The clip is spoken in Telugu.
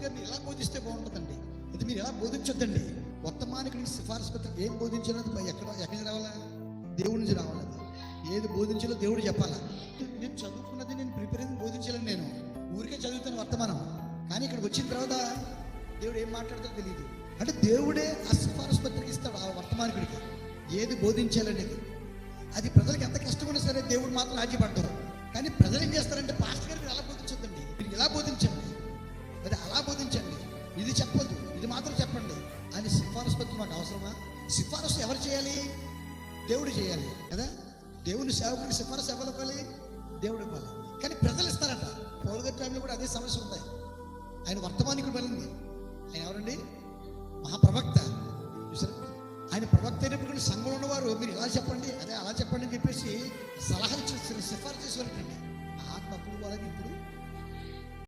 పాస్టర్ గారు మీరు ఎలా బోధిస్తే బాగుంటుందండి, ఇది మీరు ఎలా బోధించొద్దండి. వర్తమానికుడికి సిఫారసు పత్రిక ఏం బోధించినది ఎక్కడి రావాలా? దేవుడి నుంచి రావాలి. ఏది బోధించాలో దేవుడు చెప్పాలా. నేను చదువుకున్నది, నేను ప్రిపేర్ అయింది బోధించాలని నేను ఊరికే చదువుతాను వర్తమానం, కానీ ఇక్కడికి వచ్చిన తర్వాత దేవుడు ఏం మాట్లాడతాడో తెలియదు. అంటే దేవుడే ఆ సిఫారసు పత్రిక ఇస్తాడు ఆ వర్తమానికుడికి ఏది బోధించాలనేది. అది ప్రజలకు ఎంత కష్టమైనా సరే దేవుడు మాత్రం రాజీపడతారు. కానీ ప్రజలు ఏం చేస్తారంటే పాస్టర్ గారికి ఎలా బోధించొద్దండి, మీరు ఇలా బోధించండి, అది అలా బోధించండి, ఇది చెప్పొద్దు, ఇది మాత్రం చెప్పండి అని. సిఫారసు పత్రిక మాకు అవసరమా? సిఫారసు ఎవరు చేయాలి? దేవుడు చేయాలి కదా. దేవుని సేవకుడికి సిఫారసు ఎవరు ఇవ్వాలి? దేవుడు ఇవ్వాలి. కానీ ప్రజలు ఇస్తారట. పౌలు గారి టైంలో కూడా అదే సమస్య ఉంది. ఆయన వర్తమానికుడు వెళ్ళింది. ఆయన ఎవరండి? మహాప్రవక్త. చూసారు, ఆయన ప్రవక్త అయినప్పుడు సంఘంలో ఉన్నవారు మీరు ఇలా చెప్పండి, అదే అలా చెప్పండి అని చెప్పేసి సలహా ఇచ్చి సిఫారసు చేసేవారండి. ఆత్మ అప్పుడు వాళ్ళకి ఇప్పుడు